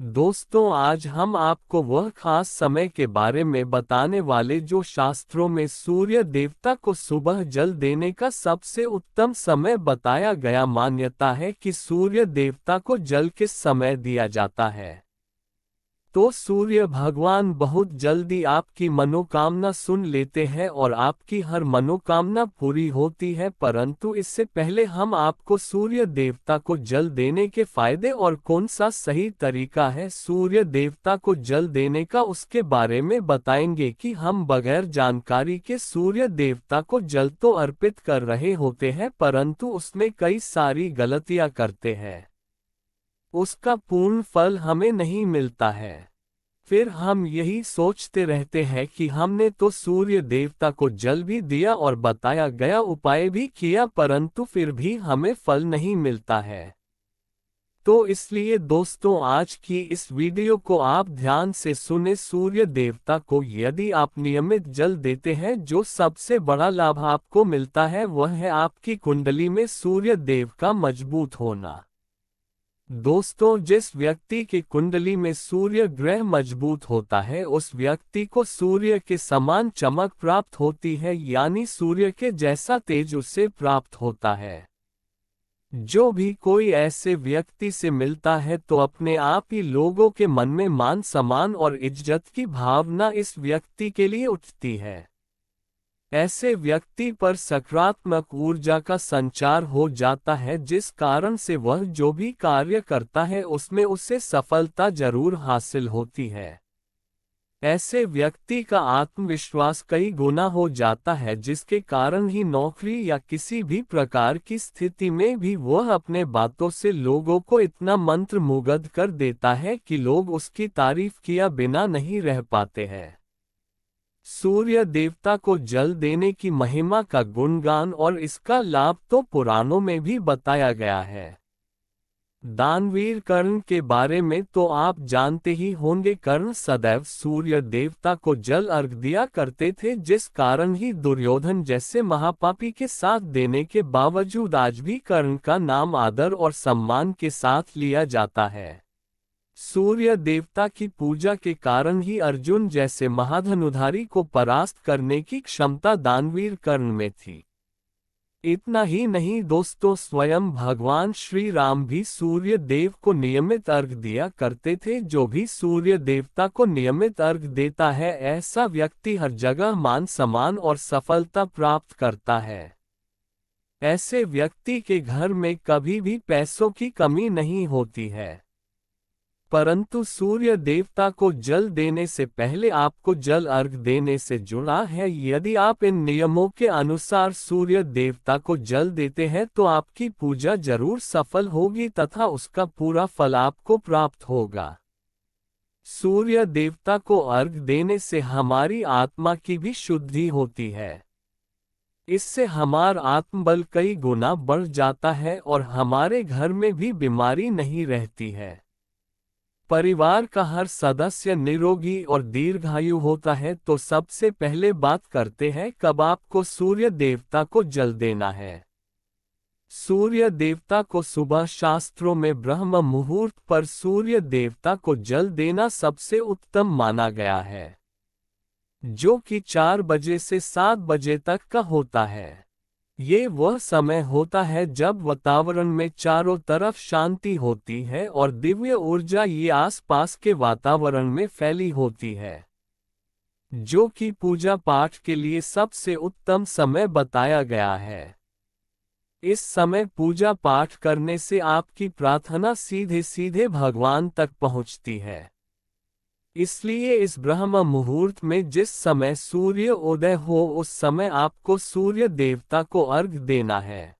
दोस्तों, आज हम आपको वह खास समय के बारे में बताने वाले जो शास्त्रों में सूर्य देवता को सुबह जल देने का सबसे उत्तम समय बताया गया। मान्यता है कि सूर्य देवता को जल किस समय दिया जाता है तो सूर्य भगवान बहुत जल्दी आपकी मनोकामना सुन लेते हैं और आपकी हर मनोकामना पूरी होती है। परंतु इससे पहले हम आपको सूर्य देवता को जल देने के फायदे और कौन सा सही तरीका है सूर्य देवता को जल देने का उसके बारे में बताएंगे कि हम बगैर जानकारी के सूर्य देवता को जल तो अर्पित कर रहे होते हैं, परंतु उसमें कई सारी गलतियां करते हैं, उसका पूर्ण फल हमें नहीं मिलता है। फिर हम यही सोचते रहते हैं कि हमने तो सूर्य देवता को जल भी दिया और बताया गया उपाय भी किया, परंतु फिर भी हमें फल नहीं मिलता है। तो इसलिए दोस्तों, आज की इस वीडियो को आप ध्यान से सुने। सूर्य देवता को यदि आप नियमित जल देते हैं, जो सबसे बड़ा लाभ आपको मिलता है वह है आपकी कुंडली में सूर्य देव का मजबूत होना। दोस्तों, जिस व्यक्ति की कुंडली में सूर्य ग्रह मजबूत होता है उस व्यक्ति को सूर्य के समान चमक प्राप्त होती है, यानी सूर्य के जैसा तेज उसे प्राप्त होता है। जो भी कोई ऐसे व्यक्ति से मिलता है तो अपने आप ही लोगों के मन में मान सम्मान और इज्जत की भावना इस व्यक्ति के लिए उठती है। ऐसे व्यक्ति पर सकारात्मक ऊर्जा का संचार हो जाता है, जिस कारण से वह जो भी कार्य करता है उसमें उसे सफलता जरूर हासिल होती है। ऐसे व्यक्ति का आत्मविश्वास कई गुना हो जाता है, जिसके कारण ही नौकरी या किसी भी प्रकार की स्थिति में भी वह अपने बातों से लोगों को इतना मंत्रमुग्ध कर देता है कि लोग उसकी तारीफ किया बिना नहीं रह पाते हैं। सूर्य देवता को जल देने की महिमा का गुणगान और इसका लाभ तो पुराणों में भी बताया गया है। दानवीर कर्ण के बारे में तो आप जानते ही होंगे। कर्ण सदैव सूर्य देवता को जल अर्घ दिया करते थे, जिस कारण ही दुर्योधन जैसे महापापी के साथ देने के बावजूद आज भी कर्ण का नाम आदर और सम्मान के साथ लिया जाता है। सूर्य देवता की पूजा के कारण ही अर्जुन जैसे महाधनुधारी को परास्त करने की क्षमता दानवीर कर्ण में थी। इतना ही नहीं दोस्तों, स्वयं भगवान श्री राम भी सूर्य देव को नियमित अर्घ दिया करते थे। जो भी सूर्य देवता को नियमित अर्घ देता है ऐसा व्यक्ति हर जगह मान सम्मान और सफलता प्राप्त करता है। ऐसे व्यक्ति के घर में कभी भी पैसों की कमी नहीं होती है। परंतु सूर्य देवता को जल देने से पहले आपको जल अर्घ देने से जुड़ा है। यदि आप इन नियमों के अनुसार सूर्य देवता को जल देते हैं तो आपकी पूजा जरूर सफल होगी तथा उसका पूरा फल आपको प्राप्त होगा। सूर्य देवता को अर्घ देने से हमारी आत्मा की भी शुद्धि होती है। इससे हमारा आत्मबल कई गुना बढ़ जाता है और हमारे घर में भी बीमारी नहीं रहती है। परिवार का हर सदस्य निरोगी और दीर्घायु होता है। तो सबसे पहले बात करते हैं कब आपको सूर्य देवता को जल देना है। सूर्य देवता को सुबह शास्त्रों में ब्रह्म मुहूर्त पर सूर्य देवता को जल देना सबसे उत्तम माना गया है, जो कि 4 बजे से 7 बजे तक का होता है। ये वह समय होता है जब वातावरण में चारों तरफ शांति होती है और दिव्य ऊर्जा ये आसपास के वातावरण में फैली होती है, जो कि पूजा पाठ के लिए सबसे उत्तम समय बताया गया है। इस समय पूजा पाठ करने से आपकी प्रार्थना सीधे सीधे भगवान तक पहुंचती है। इसलिए इस ब्रह्म मुहूर्त में जिस समय सूर्य उदय हो उस समय आपको सूर्य देवता को अर्घ देना है।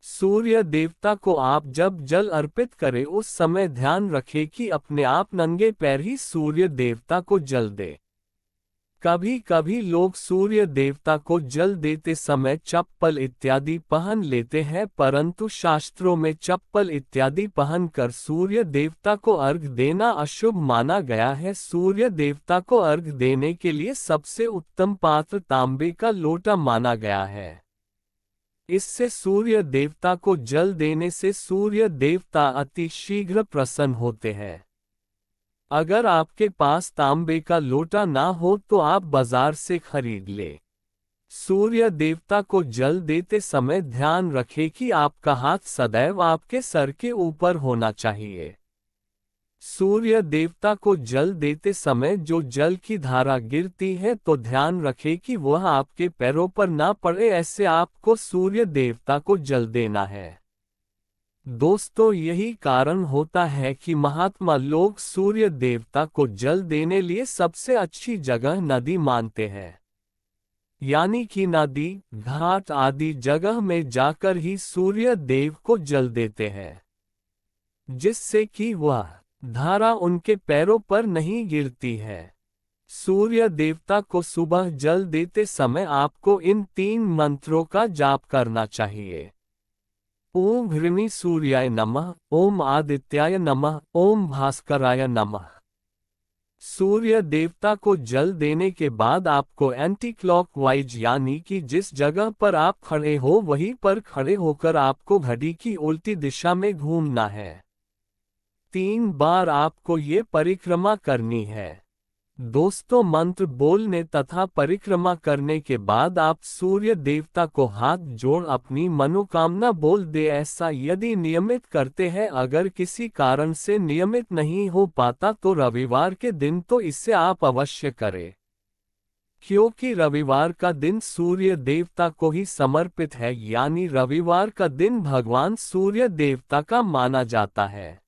सूर्य देवता को आप जब जल अर्पित करें उस समय ध्यान रखें कि अपने आप नंगे पैर ही सूर्य देवता को जल दे। कभी कभी लोग सूर्य देवता को जल देते समय चप्पल इत्यादि पहन लेते हैं, परंतु शास्त्रों में चप्पल इत्यादि पहनकर सूर्य देवता को अर्घ देना अशुभ माना गया है। सूर्य देवता को अर्घ देने के लिए सबसे उत्तम पात्र तांबे का लोटा माना गया है। इससे सूर्य देवता को जल देने से सूर्य देवता अति शीघ्र प्रसन्न होते हैं। अगर आपके पास तांबे का लोटा ना हो तो आप बाजार से खरीद ले। सूर्य देवता को जल देते समय ध्यान रखें कि आपका हाथ सदैव आपके सर के ऊपर होना चाहिए। सूर्य देवता को जल देते समय जो जल की धारा गिरती है तो ध्यान रखें कि वह आपके पैरों पर ना पड़े, ऐसे आपको सूर्य देवता को जल देना है। दोस्तों, यही कारण होता है कि महात्मा लोग सूर्य देवता को जल देने लिए सबसे अच्छी जगह नदी मानते हैं। यानी कि नदी, घाट आदि जगह में जाकर ही सूर्य देव को जल देते हैं, जिससे कि वह धारा उनके पैरों पर नहीं गिरती है। सूर्य देवता को सुबह जल देते समय आपको इन 3 मंत्रों का जाप करना चाहिए। ओम घृणी सूर्याय नमः, ओम आदित्याय नमः, ओम भास्कराय नमः। सूर्य देवता को जल देने के बाद आपको एंटी क्लॉकवाइज यानी कि जिस जगह पर आप खड़े हो वहीं पर खड़े होकर आपको घड़ी की उल्टी दिशा में घूमना है। 3 बार आपको ये परिक्रमा करनी है। दोस्तों, मंत्र बोलने तथा परिक्रमा करने के बाद आप सूर्य देवता को हाथ जोड़ अपनी मनोकामना बोल दे। ऐसा यदि नियमित करते हैं, अगर किसी कारण से नियमित नहीं हो पाता तो रविवार के दिन तो इसे आप अवश्य करें, क्योंकि रविवार का दिन सूर्य देवता को ही समर्पित है, यानी रविवार का दिन भगवान सूर्य देवता का माना जाता है।